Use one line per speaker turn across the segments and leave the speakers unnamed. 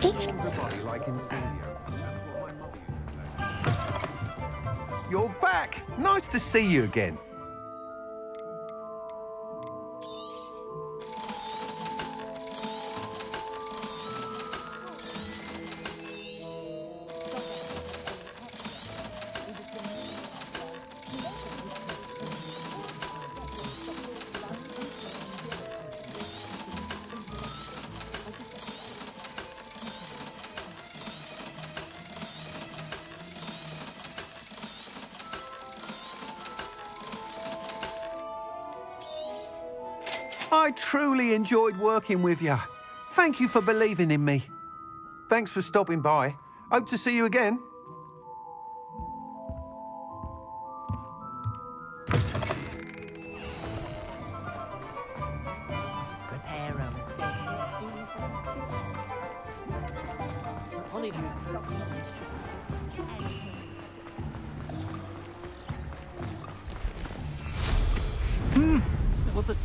Nothing warms a body like incendio. That's what my mother used to say. You're back! Nice to see you again. I truly enjoyed working with you. Thank you for believing in me. Thanks for stopping by. Hope to see you again.
Prepare 'em. There was a time.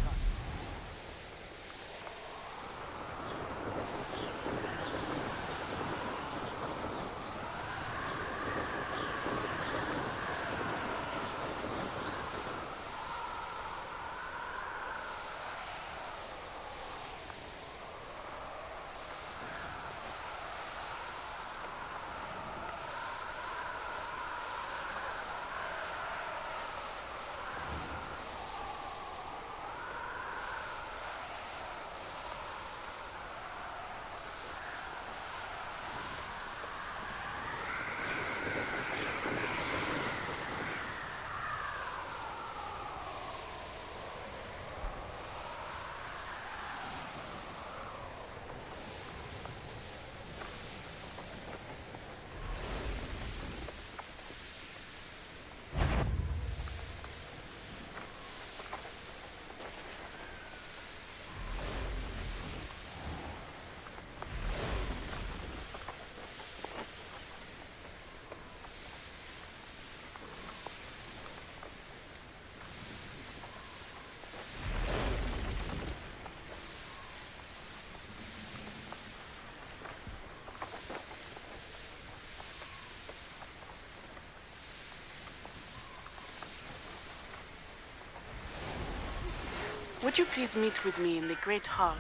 Would you please meet with me in the Great Hall?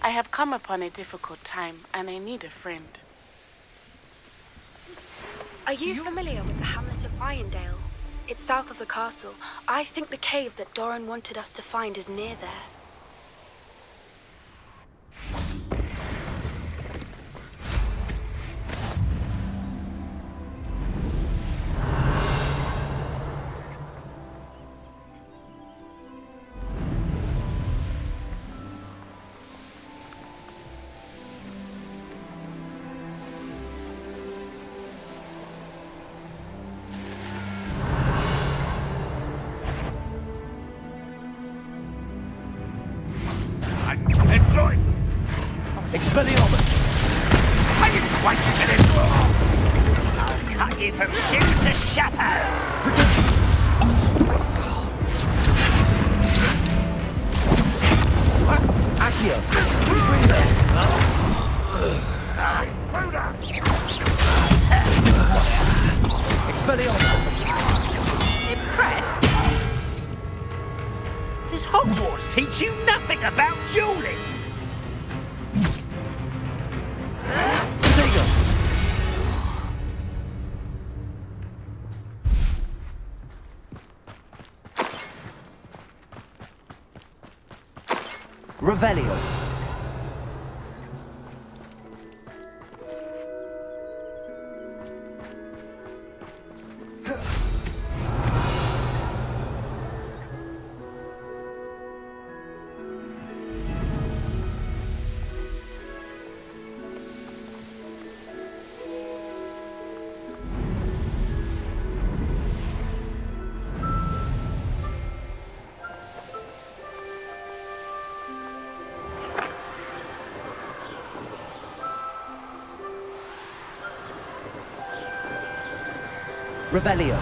I have come upon a difficult time, and I need a friend.
Are you familiar with the hamlet of Irondale? It's south of the castle. I think the cave that Doran wanted us to find is near there.
Expelliarmus!
I didn't quite get it wrong! I'll cut you from shoes to chapeau!
Accio! Expelliarmus!
Impressed? Does Hogwarts teach you nothing about dueling?
Revelio. Revelio.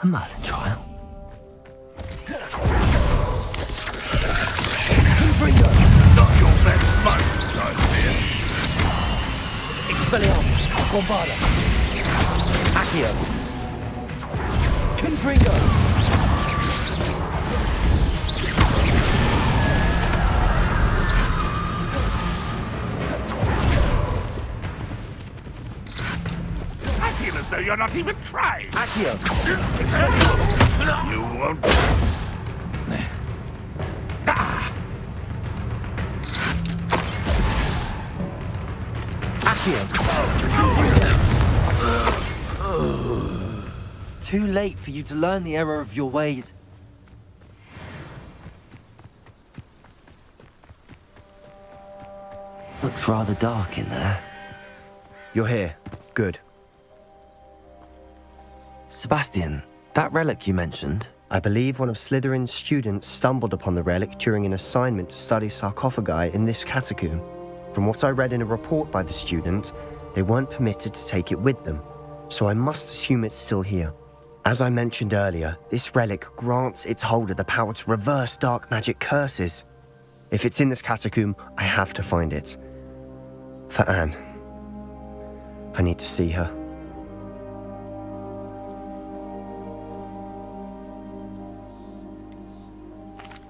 A Merlin trial. Confringo!
Not your best moments, I fear.
Expelliarmus! Bombarda! Accio! Confringo!
I feel as though you're not even trying.
Accio!
You won't.
Accio! Too late for you to learn the error of your ways. Looks rather dark in there.
You're here. Good.
Sebastian, that relic you mentioned,
I believe one of Slytherin's students stumbled upon the relic during an assignment to study sarcophagi in this catacomb. From what I read in a report by the student, they weren't permitted to take it with them, so I must assume it's still here. As I mentioned earlier, this relic grants its holder the power to reverse dark magic curses. If it's in this catacomb, I have to find it. For Anne. I need to see her.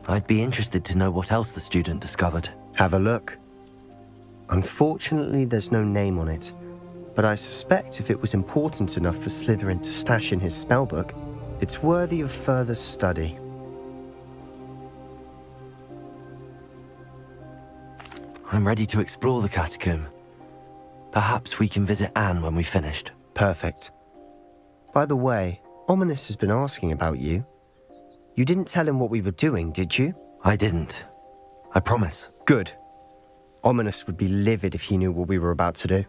I'd be interested to know what else the student discovered.
Have a look. Unfortunately, there's no name on it, but I suspect if it was important enough for Slytherin to stash in his spellbook, it's worthy of further study.
I'm ready to explore the catacomb. Perhaps we can visit Anne when we've finished.
Perfect. By the way, Ominous has been asking about you. You didn't tell him what we were doing, did you?
I didn't. I promise.
Good. Ominous would be livid if he knew what we were about to do.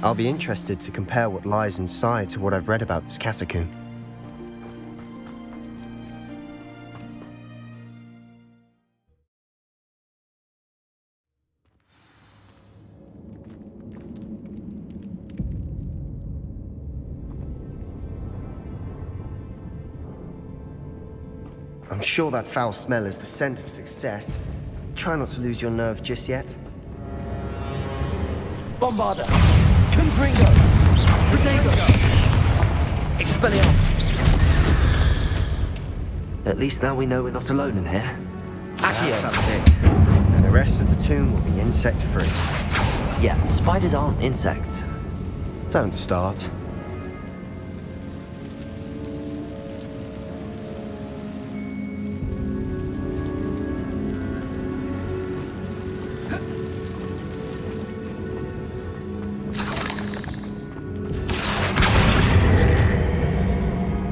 I'll be interested to compare what lies inside to what I've read about this catacomb. I'm sure that foul smell is the scent of success. Try not to lose your nerve just yet.
Bombarda! Confringo! Protego! Expelliarmus! At least now we know we're not alone in here. Accio!
That's it. And the rest of the tomb will be insect-free.
Yeah, spiders aren't insects.
Don't start.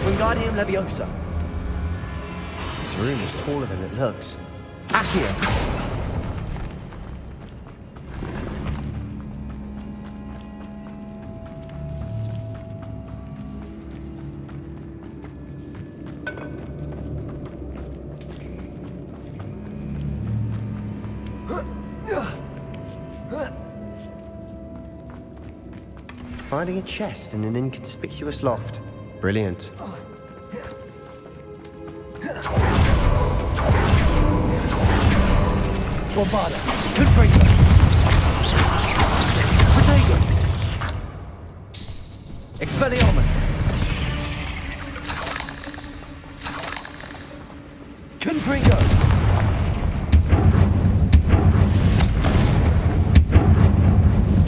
Wingardium Leviosa.
This room is taller than it looks.
Accio!
Finding a chest in an inconspicuous loft. Brilliant.
Bombarda! Confringo! Protego! Expelliarmus! Confringo!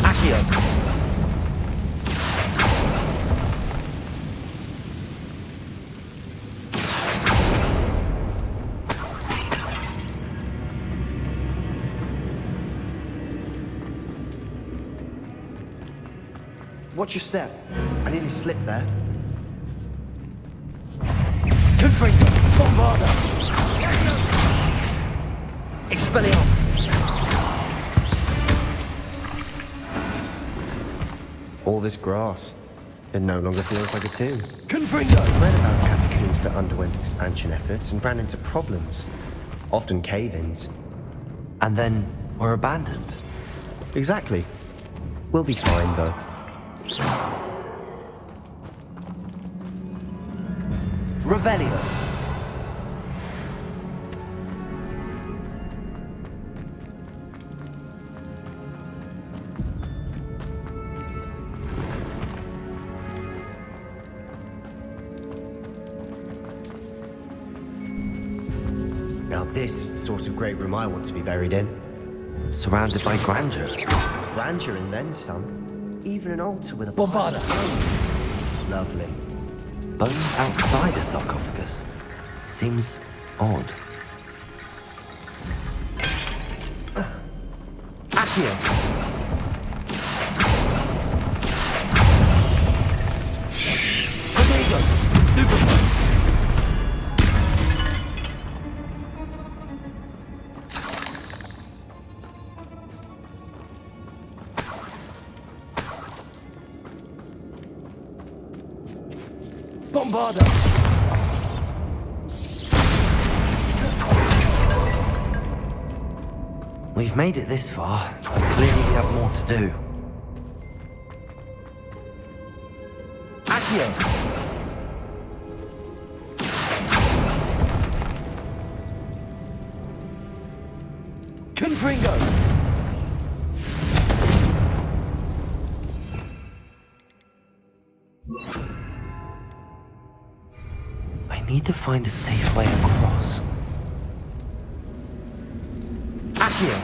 Accio!
Watch your step. I nearly slipped there.
Confringo! Bombarda! Expelliarmus!
All this grass. It no longer feels like a tomb.
Confringo!
I read about catacombs that underwent expansion efforts and ran into problems. Often cave-ins.
And then were abandoned.
Exactly. We'll be fine, though.
Revelio.
Now this is the sort of great room I want to be buried in.
Surrounded by grandeur.
Grandeur and then some. Even an altar with a
Bombarda.
pile of bones. Lovely.
Bones outside a sarcophagus. Seems odd. Accio.
Potato! Stupefy! Bombarda!
We've made it this far. Clearly we have more to do. Accio.
Confringo!
I need to find a safe way across. Accio.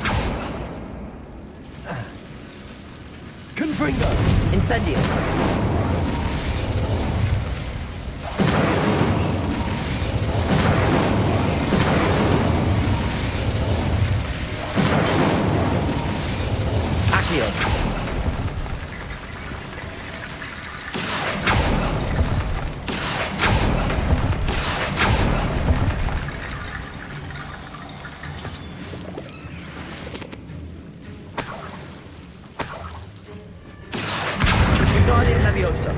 Confringo!
Incendio. Accio.
Guardian Leviosa!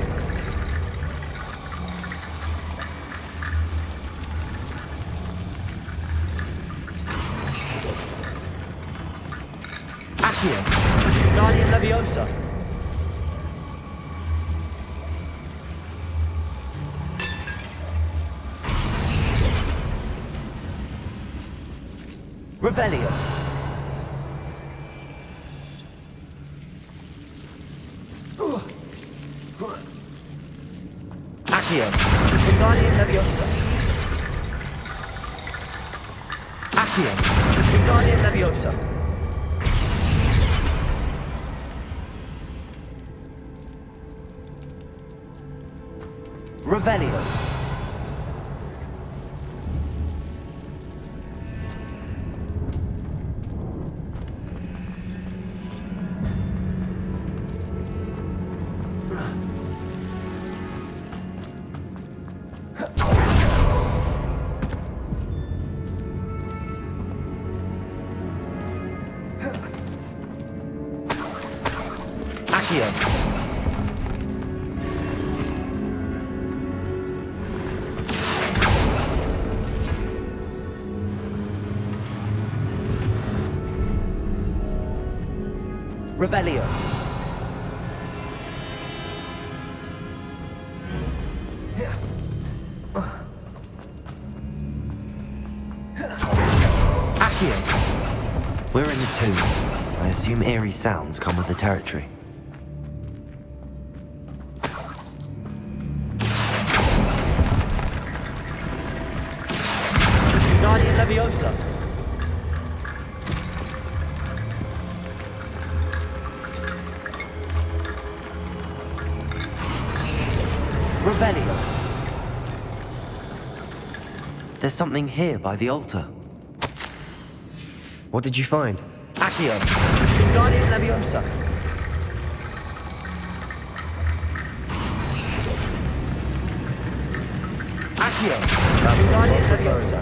Accio.
Guardian Leviosa!
Revelio. Accio.
Guardian Leviosa!
Accio.
Guardian Leviosa!
Revelio. Accio. Revelio. Accio. We're in the tomb. I assume eerie sounds come with the territory.
Guardian Leviosa!
Revelio. There's something here by the altar.
What did you find?
Accio.
Guardian Leviosa!
Accio.
Guardian Leviosa!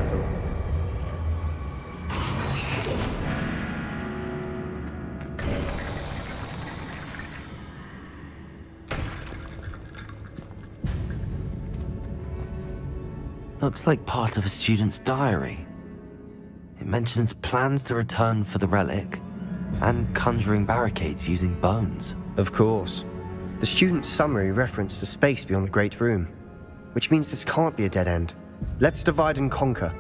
Looks like part of a student's diary. It mentions plans to return for the relic and conjuring barricades using bones.
Of course. The student's summary referenced a space beyond the Great Room, which means this can't be a dead end. Let's divide and conquer.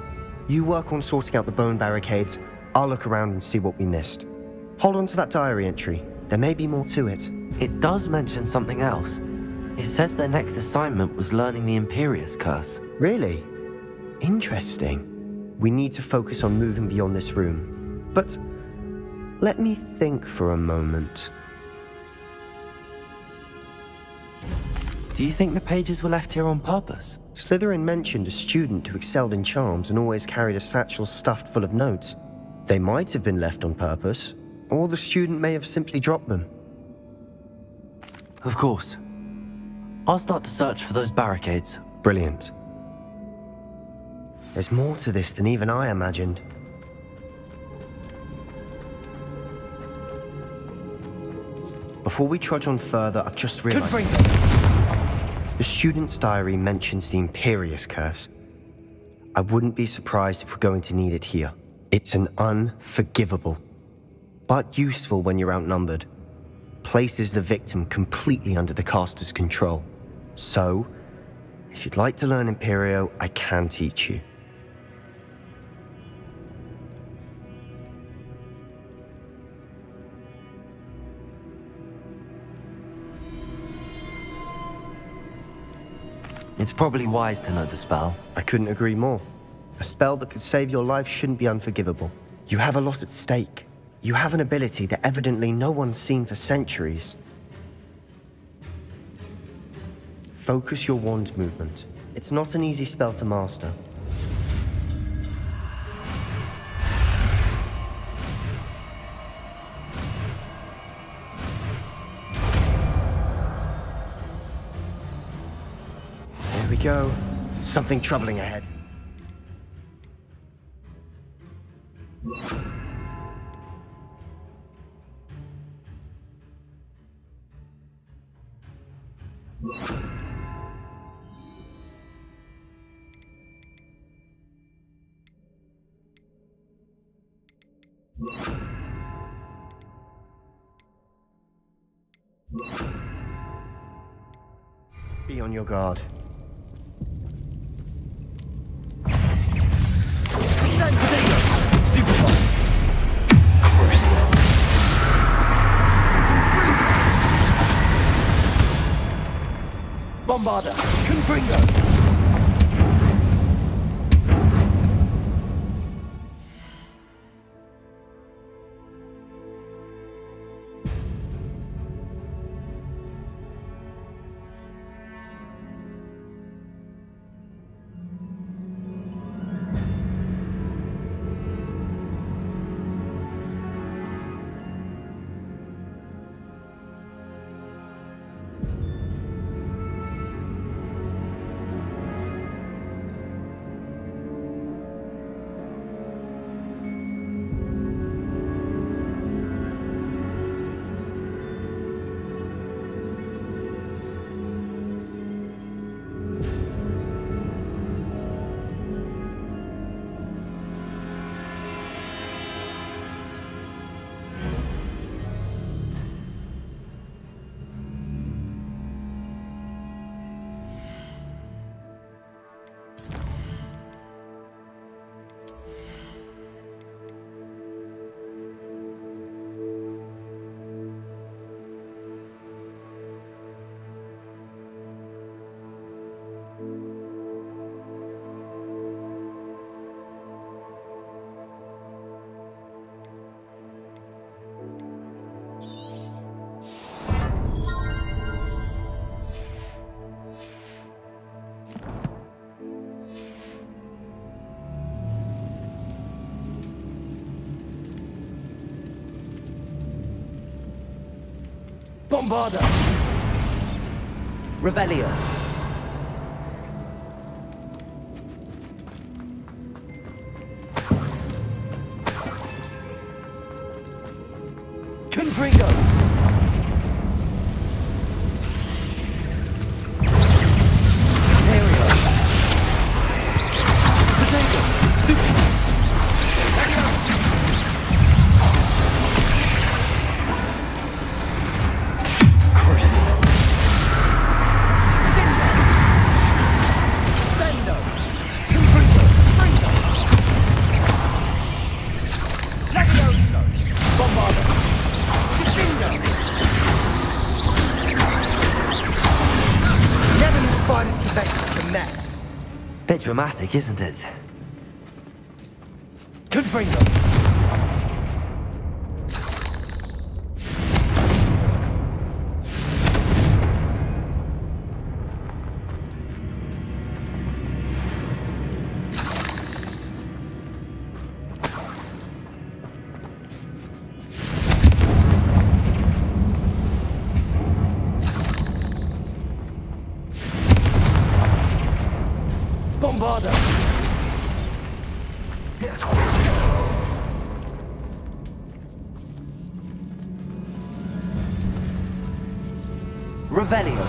You work on sorting out the bone barricades, I'll look around and see what we missed. Hold on to that diary entry. There may be more to it.
It does mention something else. It says their next assignment was learning the Imperius Curse.
Really? Interesting. We need to focus on moving beyond this room. But let me think for a moment.
Do you think the pages were left here on purpose?
Slytherin mentioned a student who excelled in charms and always carried a satchel stuffed full of notes. They might have been left on purpose, or the student may have simply dropped them.
Of course. I'll start to search for those barricades.
Brilliant. There's more to this than even I imagined. Before we trudge on further, I've just realized... The student's diary mentions the Imperius Curse. I wouldn't be surprised if we're going to need it here. It's an unforgivable, but useful when you're outnumbered. Places the victim completely under the caster's control. So, if you'd like to learn Imperio, I can teach you.
It's probably wise to know the spell.
I couldn't agree more. A spell that could save your life shouldn't be unforgivable. You have a lot at stake. You have an ability that evidently no one's seen for centuries. Focus your wand movement. It's not an easy spell to master. There we go. Something troubling ahead. Be on your guard.
Bombarder! Confringo! Bombarder! Revelio! Confringo! Imperio!
Thanks, it's a mess.
Bit dramatic, isn't it?
Confringo.
Bombarda!
Revelio.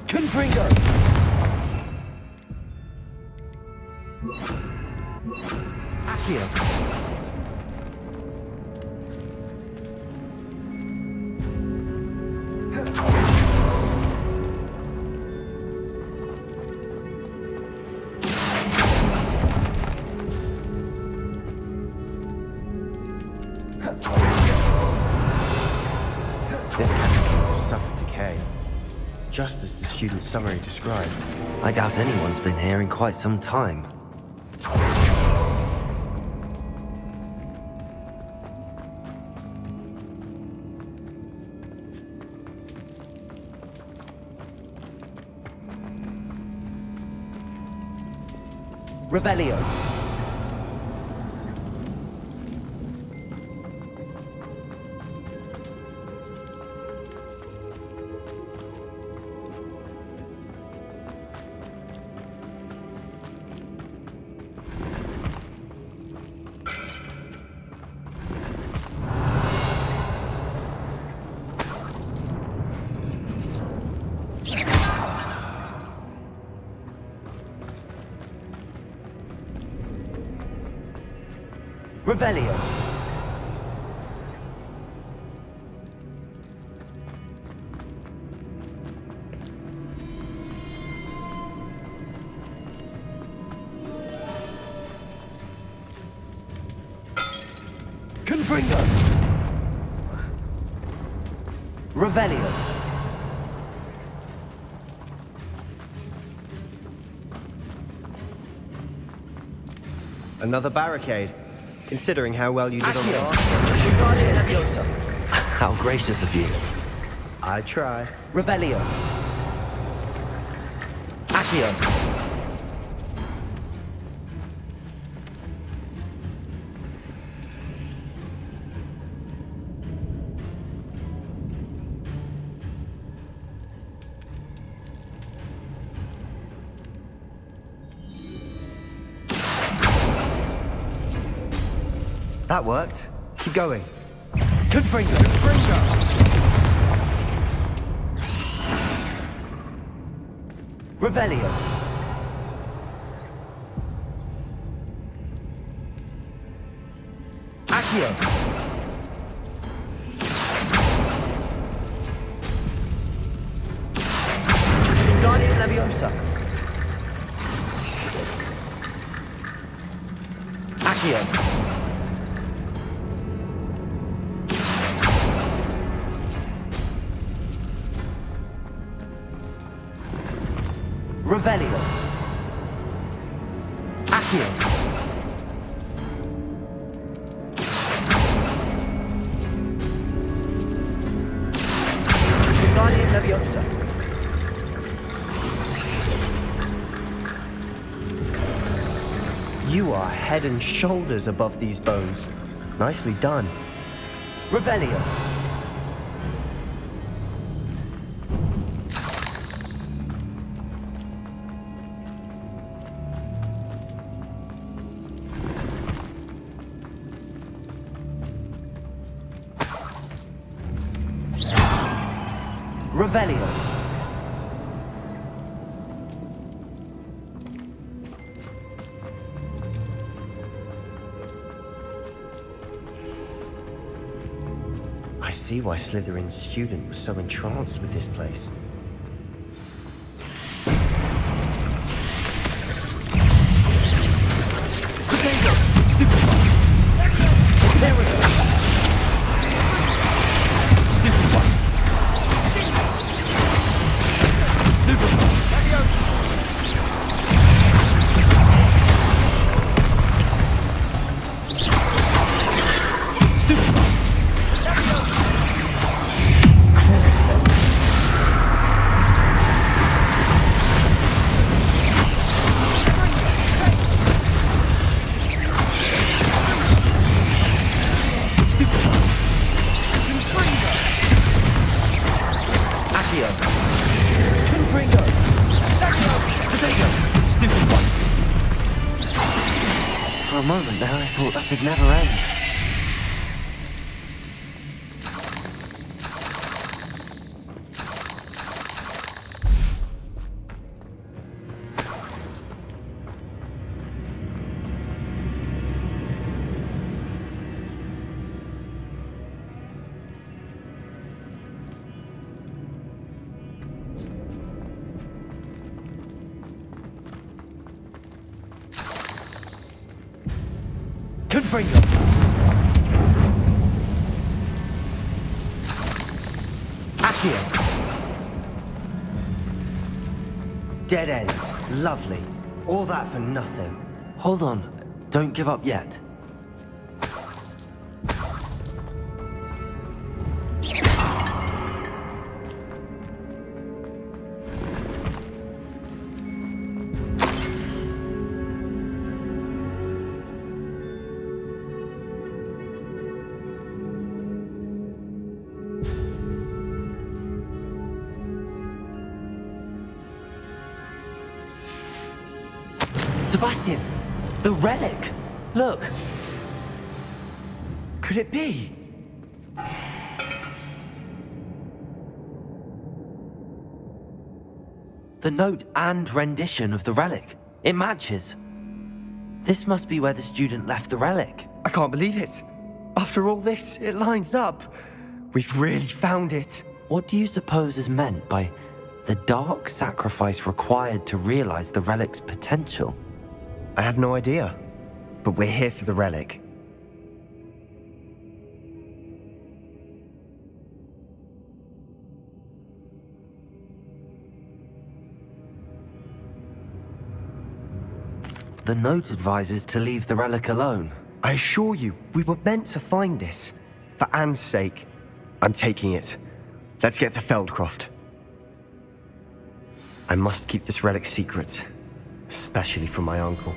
Confringo!
Accio.
This catacomb has suffered decay, just as the student's summary described.
I doubt anyone's been here in quite some time. Revelio. Revelio.
Confringo!
Revelio.
Another barricade. Considering how well you did on the
Accio.
last one.
Shigade Leviosa!
How gracious of you.
I try.
Revelio. Accio.
That worked. Keep going.
Confringo! Confringo!
Revelio.
Accio! Shigade Leviosa!
Accio. Revelio. Accio.
Shigade Leviosa!
You are head and shoulders above these bones. Nicely done.
Revelio. Revelio.
I see why Slytherin's student was so entranced with this place.
There we go! Stupid one!
moment there, I thought that'd never end.
Confringo! Accio! Dead end. Lovely. All that for nothing.
Hold on, don't give up yet. Sebastian! The relic! Look!
Could it be?
The note and rendition of the relic. It matches. This must be where the student left the relic.
I can't believe it. After all this, it lines up. We've really found it.
What do you suppose is meant by the dark sacrifice required to realize the relic's potential?
I have no idea, but we're here for the relic.
The note advises to leave the relic alone.
I assure you, we were meant to find this. For Anne's sake. I'm taking it. Let's get to Feldcroft. I must keep this relic secret, especially from my uncle.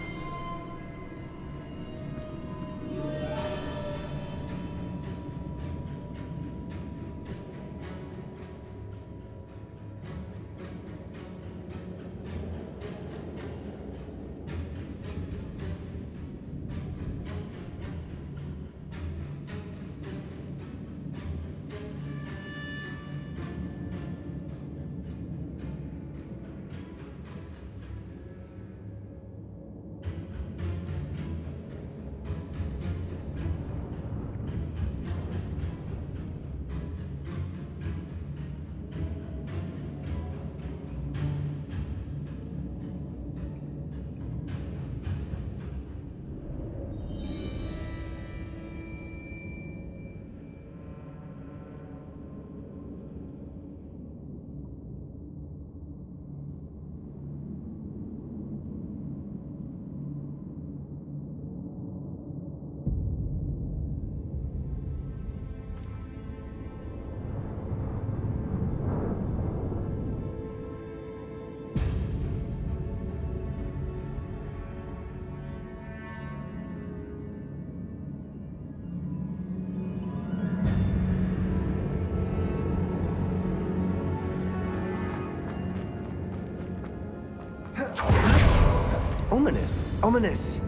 Ominous. Ominous.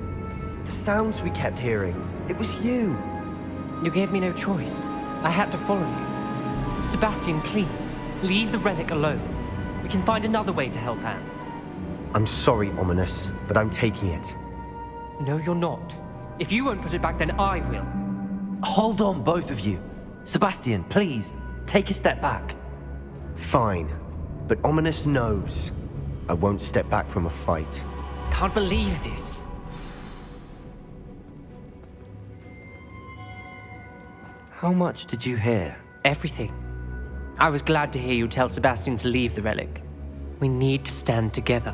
The sounds we kept hearing. It was you.
You gave me no choice. I had to follow you. Sebastian, please, leave the relic alone. We can find another way to help Anne.
I'm sorry, Ominous, but I'm taking it.
No, you're not. If you won't put it back, then I will.
Hold on, both of you. Sebastian, please, take a step back.
Fine, but Ominous knows I won't step back from a fight.
Can't believe this.
How much did you hear?
Everything. I was glad to hear you tell Sebastian to leave the relic. We need to stand together.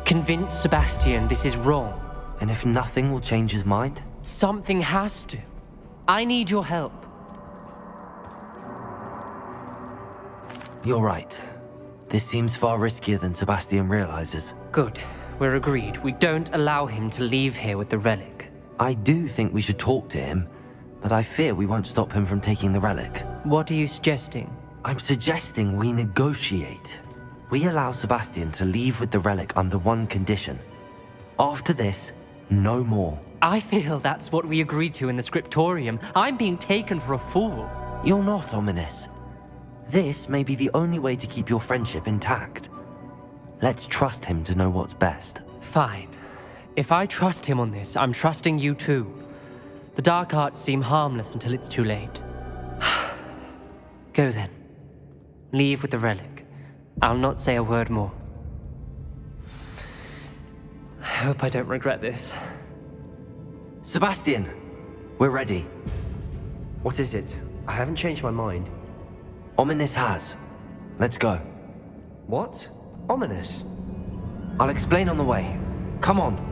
Convince Sebastian this is wrong.
And if nothing will change his mind?
Something has to. I need your help.
You're right. This seems far riskier than Sebastian realizes.
Good. We're agreed. We don't allow him to leave here with the relic.
I do think we should talk to him, but I fear we won't stop him from taking the relic.
What are you suggesting?
I'm suggesting we negotiate. We allow Sebastian to leave with the relic under one condition. After this, no more.
I feel that's what we agreed to in the scriptorium. I'm being taken for a fool.
You're not, Ominous. This may be the only way to keep your friendship intact. Let's trust him to know what's best.
Fine. If I trust him on this, I'm trusting you too. The dark arts seem harmless until it's too late. Go then. Leave with the relic. I'll not say a word more. I hope I don't regret this.
Sebastian! We're ready.
What is it? I haven't changed my mind.
Ominous has. Let's go.
What? Ominous?
I'll explain on the way. Come on.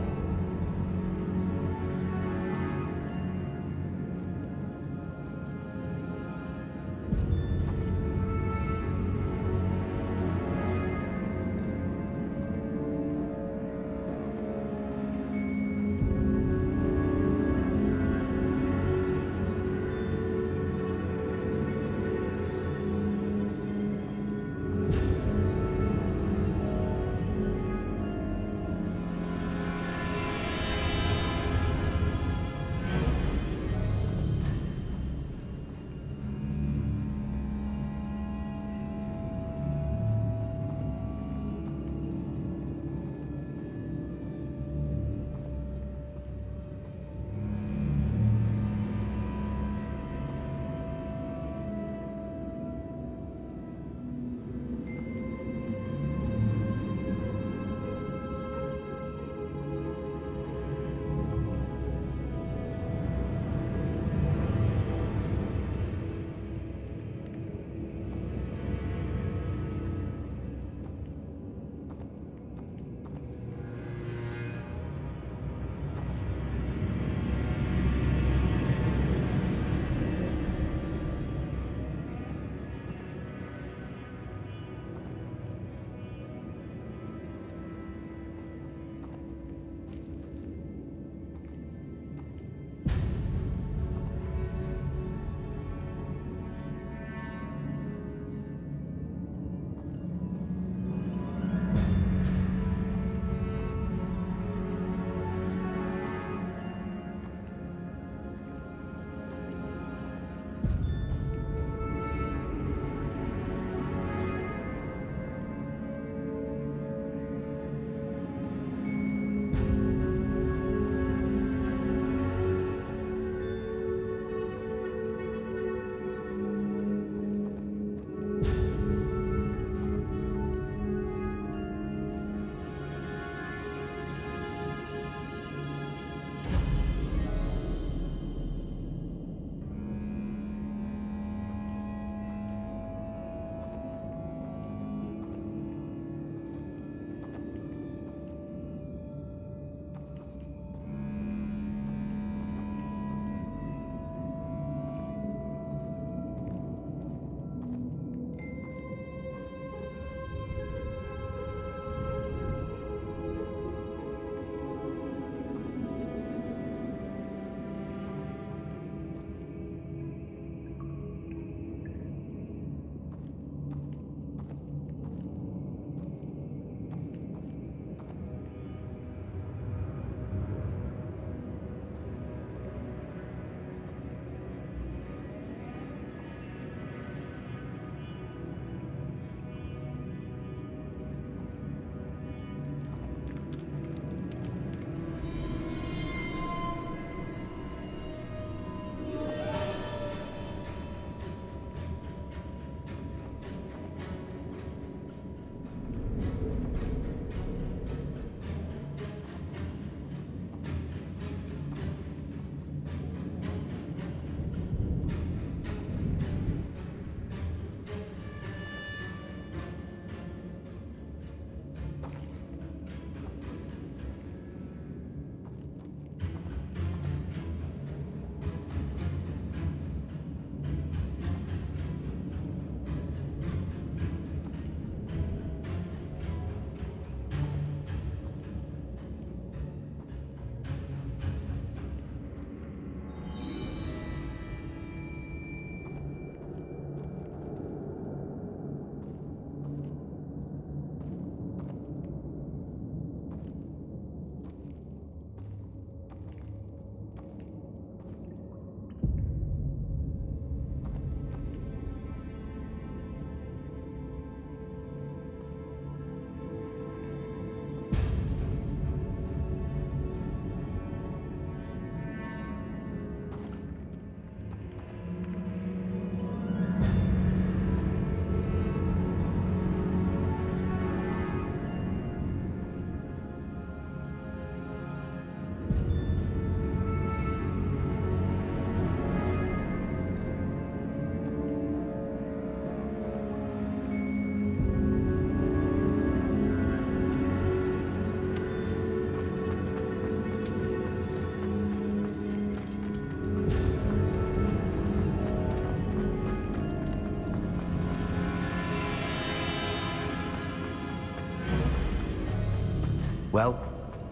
Well,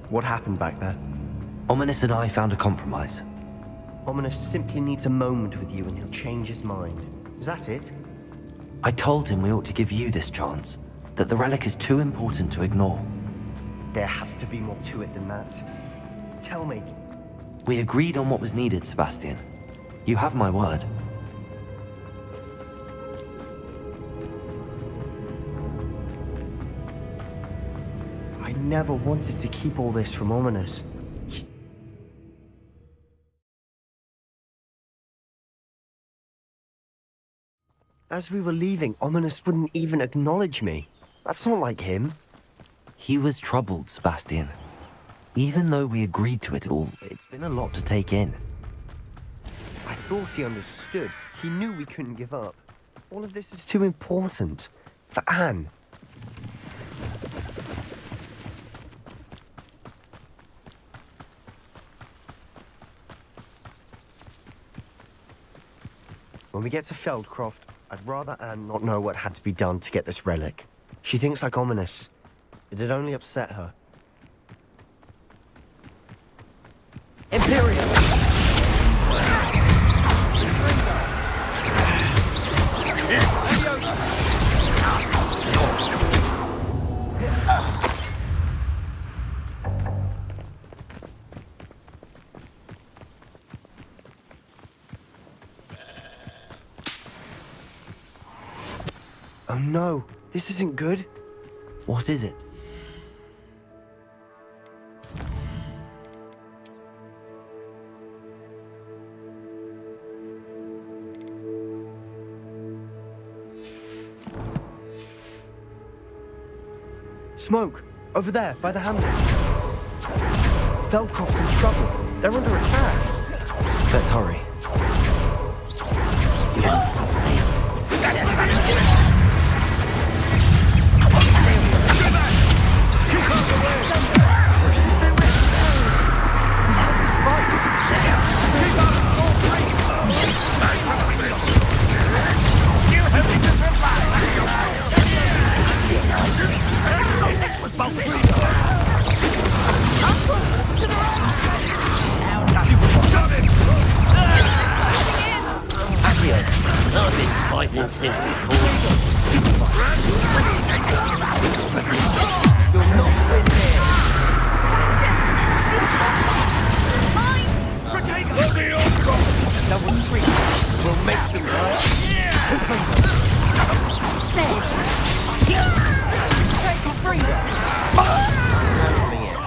what happened back there?
Ominous and I found a compromise.
Ominous simply needs a moment with you and he'll change his mind. Is that it?
I told him we ought to give you this chance, that the relic is too important to ignore.
There has to be more to it than that. Tell me.
We agreed on what was needed, Sebastian. You have my word.
I never wanted to keep all this from Ominous. As we were leaving, Ominous wouldn't even acknowledge me. That's not like him.
He was troubled, Sebastian. Even though we agreed to it all, it's been a lot to take in.
I thought he understood. He knew we couldn't give up. All of this is too important. For Anne. When we get to Feldcroft, I'd rather Anne not know what had to be done to get this relic. She thinks like Ominous. It'd only upset her. Imperium! Oh no, this isn't good.
What is it?
Smoke! Over there, by the hamlet. Feldcroft's in trouble. They're under attack.
Let's hurry.
Fighting since before.
You'll not win here. Double three. We'll make him hurt. Handling it.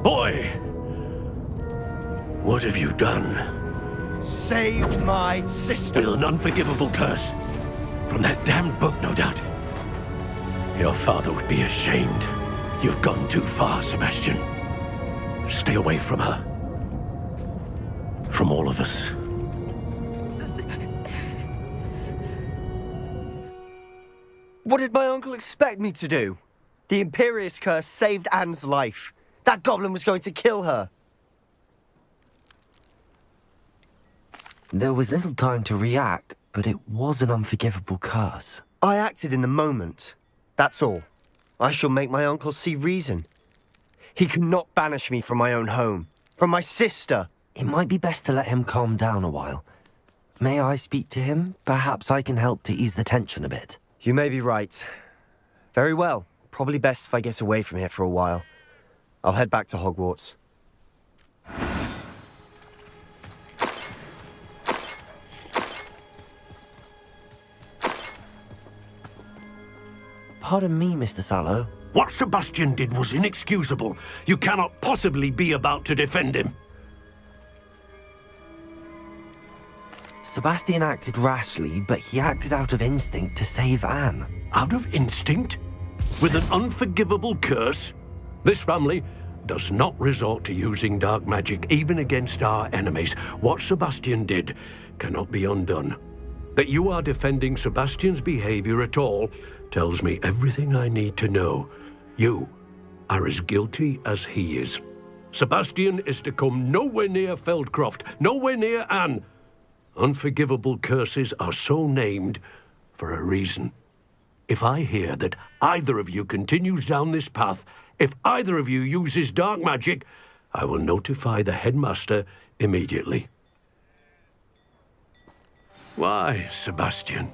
Boy! What have you done?
Save my sister.
With an unforgivable curse. From that damned book, no doubt. Your father would be ashamed. You've gone too far, Sebastian. Stay away from her. From all of us.
What did my uncle expect me to do? The Imperius curse saved Anne's life. That goblin was going to kill her.
There was little time to react, but it was an unforgivable curse.
I acted in the moment. That's all. I shall make my uncle see reason. He cannot banish me from my own home, from my sister.
It might be best to let him calm down a while. May I speak to him? Perhaps I can help to ease the tension a bit.
You may be right. Very well. Probably best if I get away from here for a while. I'll head back to Hogwarts.
Pardon me, Mr. Sallow.
What Sebastian did was inexcusable. You cannot possibly be about to defend him.
Sebastian acted rashly, but he acted out of instinct to save Anne.
Out of instinct? With an unforgivable curse? This family does not resort to using dark magic even against our enemies. What Sebastian did cannot be undone. That you are defending Sebastian's behavior at all tells me everything I need to know. You are as guilty as he is. Sebastian is to come nowhere near Feldcroft, nowhere near Anne. Unforgivable curses are so named for a reason. If I hear that either of you continues down this path, if either of you uses dark magic, I will notify the headmaster immediately. Why, Sebastian?